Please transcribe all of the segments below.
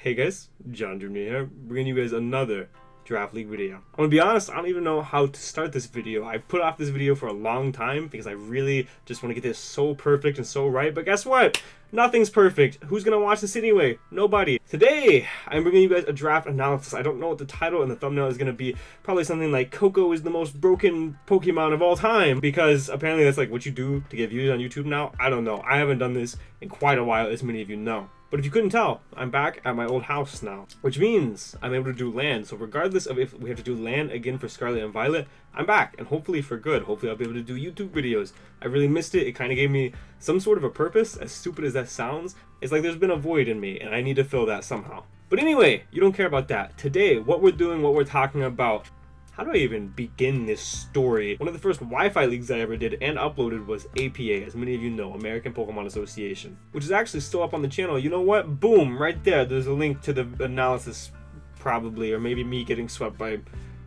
Hey guys, John Jr. here, bringing you guys another Draft League video. I'm gonna be honest, I don't even know how to start this video. I put off this video for a long time because I really just want to get this so perfect and so right, but guess what? Nothing's perfect. Who's gonna watch this anyway? Nobody. Today, I'm bringing you guys a draft analysis. I don't know what the title and the thumbnail is gonna be. Probably something like Coco is the most broken Pokemon of all time, because apparently that's like what you do to get views on YouTube now. I don't know. I haven't done this in quite a while, as many of you know. But if you couldn't tell, I'm back at my old house now, which means I'm able to do land. So regardless of if we have to do land again for Scarlet and Violet, I'm back, and hopefully for good. Hopefully I'll be able to do YouTube videos. I really missed it. It kind of gave me some sort of a purpose, as stupid as that sounds. It's like there's been a void in me, and I need to fill that somehow. But anyway, you don't care about that. Today, what we're doing, what we're talking about, how do I even begin this story? One of the first Wi-Fi leagues I ever did and uploaded was APA, as many of you know, American Pokemon Association, which is actually still up on the channel. You know what? Boom, right there. There's a link to the analysis, probably, or maybe me getting swept by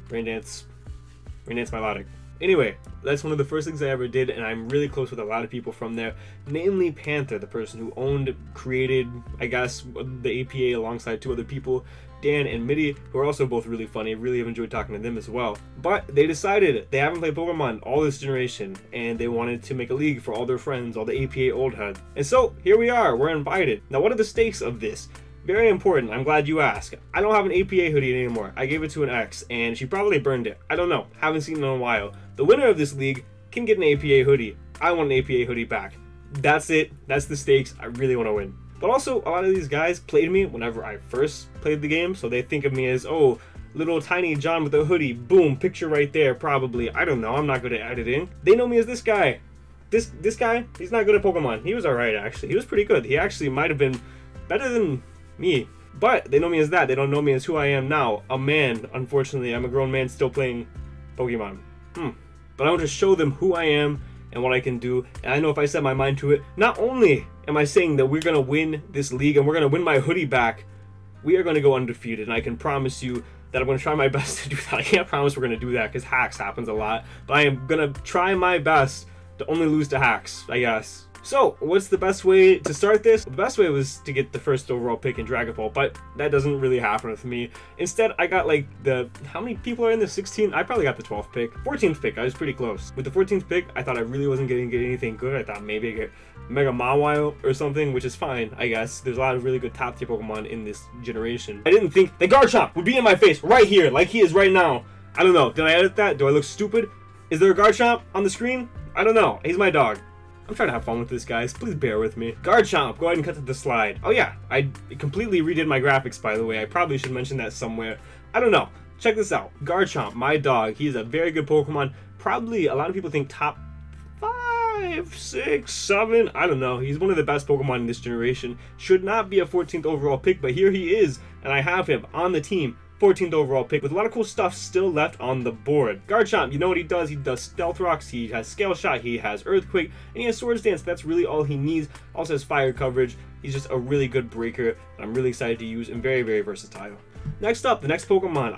Raindance Milotic. Anyway, that's one of the first things I ever did, and I'm really close with a lot of people from there, namely Panther, the person who owned, created, I guess, the APA alongside two other people, Dan and Mitty, who are also both really funny. Really have enjoyed talking to them as well. But they decided they haven't played Pokemon all this generation, and they wanted to make a league for all their friends, all the APA old heads. And so here we are, we're invited. Now what are the stakes of this? Very important, I'm glad you asked. I don't have an APA hoodie anymore. I gave it to an ex, and she probably burned it. I don't know, haven't seen it in a while. The winner of this league can get an APA hoodie. I want an APA hoodie back. That's it, that's the stakes. I really want to win. But also, a lot of these guys played me whenever I first played the game, so they think of me as, oh, little tiny John with a hoodie, boom, picture right there, probably. I don't know, I'm not good at editing. They know me as this guy. This guy, he's not good at Pokemon. He was alright, actually. He was pretty good. He actually might have been better than me. But they know me as that. They don't know me as who I am now. A man, unfortunately. I'm a grown man still playing Pokemon. But I want to show them who I am and what I can do, and I know if I set my mind to it, not only am I saying that we're going to win this league and we're going to win my hoodie back, we are going to go undefeated, and I can promise you that I'm going to try my best to do that. I can't promise we're going to do that because hacks happens a lot, but I am going to try my best to only lose to hacks, I guess. So, what's the best way to start this? The best way was to get the first overall pick in Dragon Ball, but that doesn't really happen with me. Instead, I got like how many people are in the 16? I probably got the 12th pick. 14th pick, I was pretty close. With the 14th pick, I thought I really wasn't going to get anything good. I thought maybe I get Mega Mawile or something, which is fine, I guess. There's a lot of really good top tier Pokemon in this generation. I didn't think the Garchomp would be in my face right here, like he is right now. I don't know, did I edit that? Do I look stupid? Is there a Garchomp on the screen? I don't know, he's my dog. I'm trying to have fun with this, guys. Please bear with me. Garchomp, go ahead and cut to the slide. Oh yeah, I completely redid my graphics, by the way. I probably should mention that somewhere. I don't know. Check this out. Garchomp, my dog. He's a very good Pokemon. Probably a lot of people think top 5, 6, 7. I don't know. He's one of the best Pokemon in this generation. Should not be a 14th overall pick, but here he is, and I have him on the team. 14th overall pick with a lot of cool stuff still left on the board. Garchomp, you know what he does? He does Stealth Rocks, he has Scale Shot, he has Earthquake, and he has Swords Dance. That's really all he needs. Also has Fire coverage. He's just a really good breaker that I'm really excited to use and very, very versatile. Next up, the next Pokemon.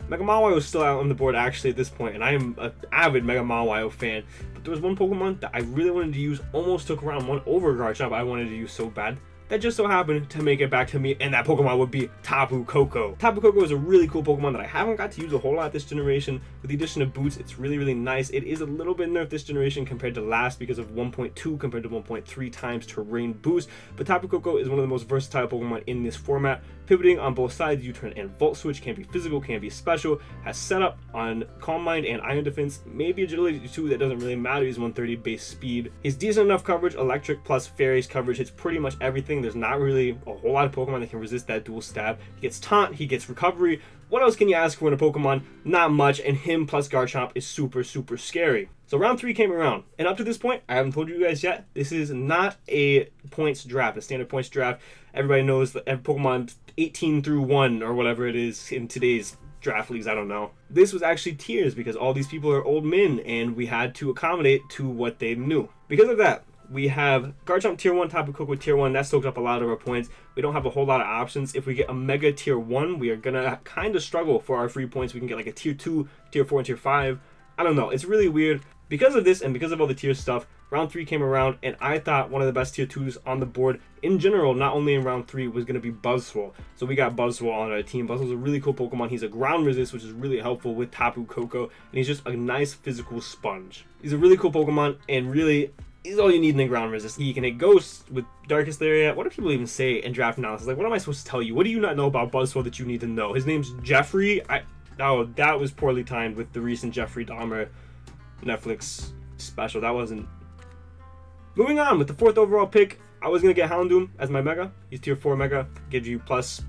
Mega Mawile is still out on the board actually at this point, and I am an avid Mega Mawile fan. But there was one Pokemon that I really wanted to use, almost took round 1 over Garchomp. I wanted to use so bad. That just so happened to make it back to me, and that Pokemon would be Tapu Koko. Tapu Koko is a really cool Pokemon that I haven't got to use a whole lot this generation. With the addition of Boots, it's really, really nice. It is a little bit nerfed this generation compared to last because of 1.2 compared to 1.3 times terrain boost. But Tapu Koko is one of the most versatile Pokemon in this format. Pivoting on both sides, U-turn and Volt Switch, can be physical, can be special, has setup on Calm Mind and Iron Defense, maybe Agility 2, that doesn't really matter, he's 130 base speed. He's decent enough coverage, Electric plus Fairies coverage hits pretty much everything. There's not really a whole lot of Pokemon that can resist that dual stab. He gets Taunt, he gets Recovery. What else can you ask for in a Pokemon? Not much, and him plus Garchomp is super, super scary. So round 3 came around, and up to this point, I haven't told you guys yet, this is not a points draft, a standard points draft. Everybody knows that Pokemon 18 through 1 or whatever it is in today's draft leagues, I don't know. This was actually tiers because all these people are old men, and we had to accommodate to what they knew. Because of that, we have Garchomp tier 1, Tapu Koko tier 1. That soaked up a lot of our points. We don't have a whole lot of options. If we get a Mega tier 1, we are gonna kind of struggle for our free points. We can get like a tier 2, tier 4, and tier 5. I don't know. It's really weird. Because of this and because of all the tier stuff, round 3 came around, and I thought one of the best tier 2s on the board in general, not only in round 3, was going to be Buzzwole. So we got Buzzwole on our team. Buzzwole's a really cool Pokemon. He's a ground resist, which is really helpful with Tapu Koko, and he's just a nice physical sponge. He's a really cool Pokemon, and really, he's all you need in the ground resist. He can hit Ghost with Darkest Area. What do people even say in draft analysis? Like, what am I supposed to tell you? What do you not know about Buzzwole that you need to know? His name's Jeffrey. Oh, that was poorly timed with the recent Jeffrey Dahmer Netflix special. That wasn't... Moving on with the 4th overall pick, I was going to get Houndoom as my Mega. He's tier 4 Mega. Gives you plus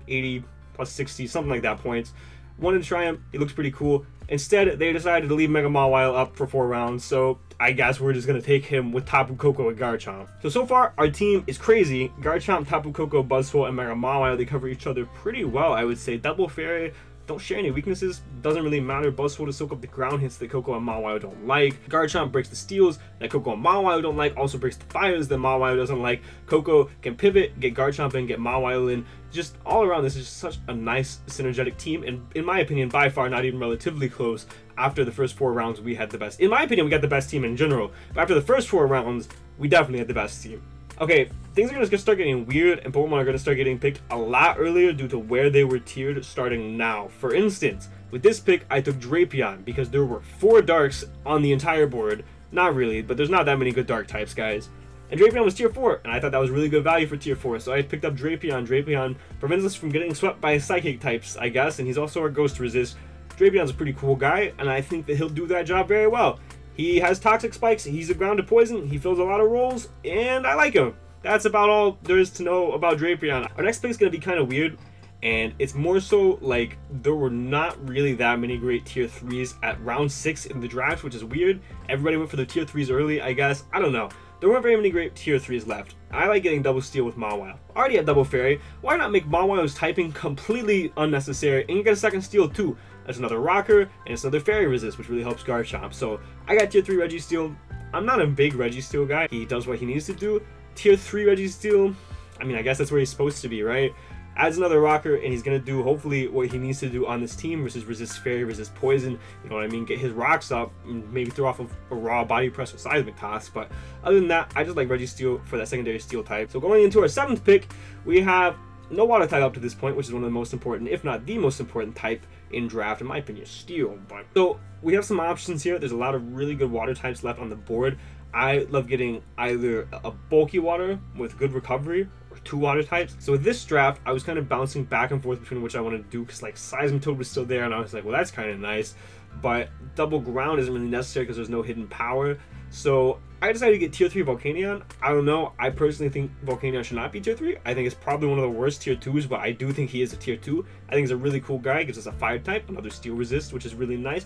80, plus 60, something like that points. Wanted to try him. He looks pretty cool. Instead, they decided to leave Mega Mawile up for 4 rounds, so I guess we're just going to take him with Tapu Koko and Garchomp. So far, our team is crazy. Garchomp, Tapu Koko, Buzzwole, and Mega Mawile, they cover each other pretty well, I would say. Double Fairy don't share any weaknesses. Doesn't really matter. Buzzwole to soak up the ground hits that Koko and Mawile don't like. Garchomp breaks the steals that Koko and Mawile don't like. Also breaks the fires that Mawile doesn't like. Koko can pivot, get Garchomp in, get Mawile in. Just all around, this is just such a nice synergetic team, and in my opinion, by far not even relatively close. After the first 4 rounds, we had the best. In my opinion, we got the best team in general. But after the first 4 rounds, we definitely had the best team. Okay, things are going to start getting weird, and Pokemon are going to start getting picked a lot earlier due to where they were tiered starting now. For instance, with this pick, I took Drapion because there were 4 Darks on the entire board. Not really, but there's not that many good Dark types, guys. And Drapion was tier 4, and I thought that was really good value for tier 4, so I picked up Drapion. Drapion prevents us from getting swept by Psychic types, I guess, and he's also our Ghost Resist. Drapion's a pretty cool guy, and I think that he'll do that job very well. He has Toxic Spikes, he's a grounded poison, he fills a lot of roles, and I like him. That's about all there is to know about Drapion. Our next pick is going to be kind of weird, and it's more so like there were not really that many great tier 3s at round 6 in the draft, which is weird. Everybody went for the tier 3s early, I guess. I don't know. There weren't very many great tier 3s left. I like getting Double Steal with Mawile. Already had Double Fairy. Why not make Mawile's typing completely unnecessary and get a second Steal too? That's another Rocker, and it's another Fairy Resist, which really helps Garchomp. So I got tier 3 Registeel. I'm not a big Registeel guy. He does what he needs to do. Tier 3 Registeel, I mean, I guess that's where he's supposed to be, right? Adds another Rocker, and he's going to do, hopefully, what he needs to do on this team, versus resist Fairy, resist Poison, you know what I mean? Get his rocks up, and maybe throw off a raw body press or Seismic Toss. But other than that, I just like Registeel for that secondary Steel type. So going into our 7th pick, we have no Water type up to this point, which is one of the most important, if not the most important type in draft, in my opinion, Steel. But so we have some options here. There's a lot of really good Water types left on the board. I love getting either a bulky Water with good recovery or 2 Water types. So with this draft, I was kind of bouncing back and forth between which I wanted to do, because like Seismitoad was still there, and I was like, well, that's kind of nice. But Double Ground isn't really necessary because there's no hidden power. So I decided to get tier 3 Volcanion. I don't know. I personally think Volcanion should not be tier 3. I think it's probably one of the worst tier 2s, but I do think he is a tier 2. I think he's a really cool guy. He gives us a fire type, another steel resist, which is really nice.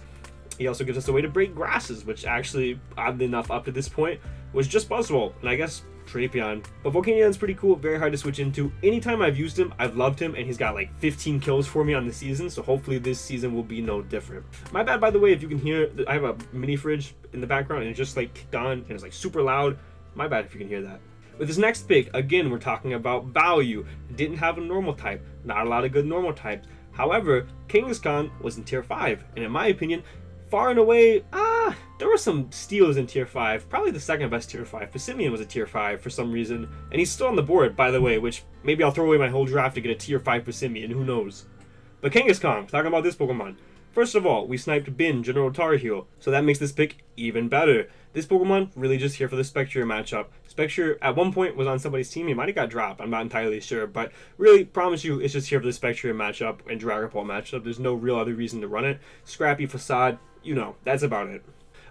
He also gives us a way to break grasses, which actually, oddly enough, up to this point, was just Buzzwole, and I guess Drapion. But Volcanion's pretty cool, very hard to switch into. Anytime I've used him, I've loved him, and he's got like 15 kills for me on the season, so hopefully this season will be no different. My bad, by the way, if you can hear, I have a mini fridge in the background, and it just like kicked on, and it's like super loud. My bad if you can hear that. With this next pick, again, we're talking about value. Didn't have a normal type, not a lot of good normal types. However, Kangaskhan was in tier 5, and in my opinion, far and away, there were some steals in tier 5. Probably the second best tier 5. Passimian was a tier 5 for some reason. And he's still on the board, by the way, which maybe I'll throw away my whole draft to get a tier 5 Passimian, who knows. But Kangaskhan, talking about this Pokemon. First of all, we sniped Bin, General Tar Heel, so that makes this pick even better. This Pokemon, really just here for the Spectre matchup. Spectre, at one point, was on somebody's team. He might have got dropped, I'm not entirely sure. But really, promise you, it's just here for the Spectre matchup and Dragapult matchup. There's no real other reason to run it. Scrappy Facade, you know, that's about it.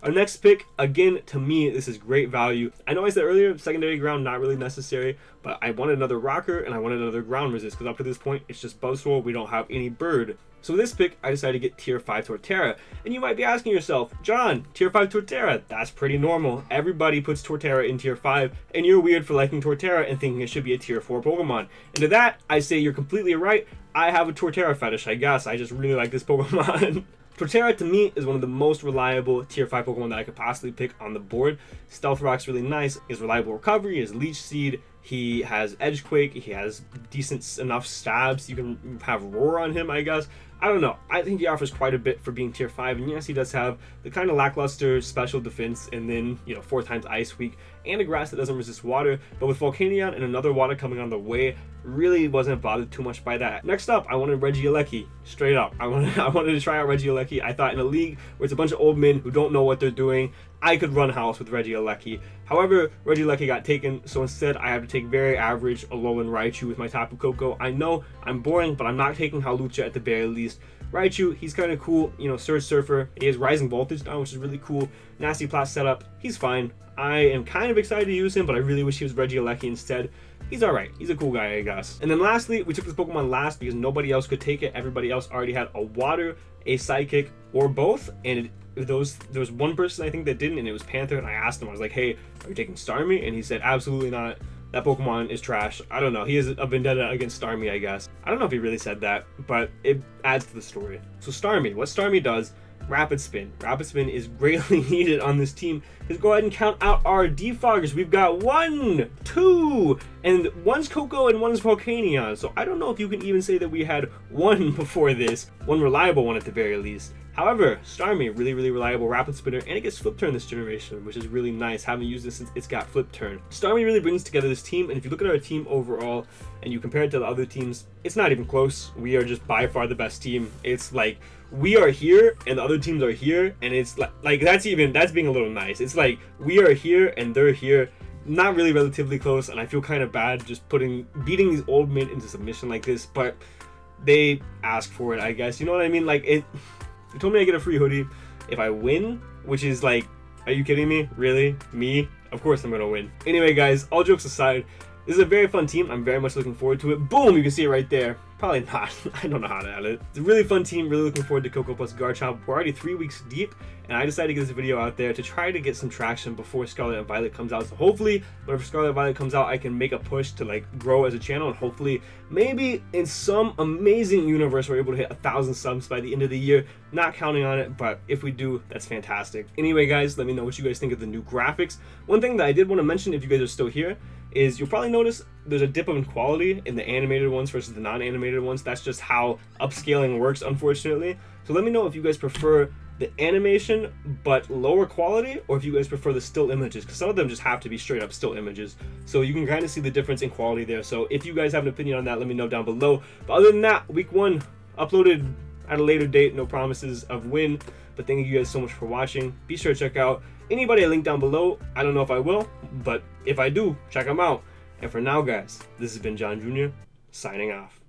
Our next pick, again, to me, this is great value. I know I said earlier, secondary ground, not really necessary, but I wanted another Rocker and I wanted another ground resist, because up to this point, it's just Buzzwole, we don't have any Bird. So with this pick, I decided to get tier 5 Torterra. And you might be asking yourself, John, tier 5 Torterra, that's pretty normal. Everybody puts Torterra in tier 5, and you're weird for liking Torterra and thinking it should be a tier 4 Pokemon. And to that, I say you're completely right. I have a Torterra fetish, I guess. I just really like this Pokemon. Torterra, to me, is one of the most reliable tier 5 Pokemon that I could possibly pick on the board. Stealth Rock's really nice. He has reliable recovery, he has Leech Seed, he has Edgequake, he has decent enough stabs. You can have Roar on him, I guess. I don't know. I think he offers quite a bit for being tier 5, and yes, he does have the kind of lackluster special defense, and then, 4 times Ice Weak, and a grass that doesn't resist water. But with Volcanion and another water coming on the way, really wasn't bothered too much by that. Next up, I wanted Regieleki. Straight up, I wanted to try out Regieleki. I thought in a league where it's a bunch of old men who don't know what they're doing, I could run house with Regieleki. However, Regieleki got taken, so instead I have to take very average Alolan Raichu with my Tapu Koko. I know I'm boring, but I'm not taking Hawlucha at the very least. Raichu, he's kind of cool, Surge Surfer. He has Rising Voltage now, which is really cool. Nasty Plot setup, he's fine. I am kind of excited to use him, but I really wish he was Regieleki instead. He's alright. He's a cool guy, I guess. And then lastly, we took this Pokemon last because nobody else could take it. Everybody else already had a Water, a Psychic, or both. And there was one person I think that didn't, and it was Panther. And I asked him, I was like, hey, are you taking Starmie? And he said, absolutely not. That Pokemon is trash. I don't know. He has a vendetta against Starmie, I guess. I don't know if he really said that, but it adds to the story. So Starmie, what Starmie does, Rapid Spin. Rapid Spin is greatly needed on this team. Let's go ahead and count out our defoggers. We've got 1, 2, and one's Koko and one's Volcanion. So I don't know if you can even say that we had one before this. One reliable one at the very least. However, Starmie, really reliable Rapid Spinner, and it gets Flip Turn this generation, which is really nice. Haven't used this since it's got Flip Turn. Starmie really brings together this team, and if you look at our team overall, and you compare it to the other teams, it's not even close. We are just by far the best team. It's like, we are here, and the other teams are here, and it's like that's being a little nice. It's like, we are here, and they're here. Not really relatively close, and I feel kind of bad just beating these old men into submission like this, but they ask for it, I guess. You know what I mean? Like, they told me I get a free hoodie if I win, which is like, are you kidding me? Really? Me? Of course I'm gonna win. Anyway, guys, all jokes aside, this is a very fun team. I'm very much looking forward to it. Boom! You can see it right there. Probably not. I don't know how to add it. It's a really fun team. Really looking forward to Koko plus Garchomp. We're already 3 weeks deep, and I decided to get this video out there to try to get some traction before Scarlet and Violet comes out. So hopefully, whenever Scarlet and Violet comes out, I can make a push to like grow as a channel, and hopefully, maybe in some amazing universe, we're able to hit 1,000 subs by the end of the year. Not counting on it, but if we do, that's fantastic. Anyway, guys, let me know what you guys think of the new graphics. One thing that I did want to mention, if you guys are still here, is you'll probably notice there's a dip of quality in the animated ones versus the non-animated ones. That's just how upscaling works, unfortunately. So let me know if you guys prefer the animation but lower quality, or if you guys prefer the still images, because some of them just have to be straight up still images. So you can kind of see the difference in quality there. So if you guys have an opinion on that, let me know down below. But other than that, week 1 uploaded at a later date. No promises of when, but thank you guys so much for watching. Be sure to check out anybody I link down below. I don't know if I will, but if I do, check them out. And for now, guys, this has been John Jr. signing off.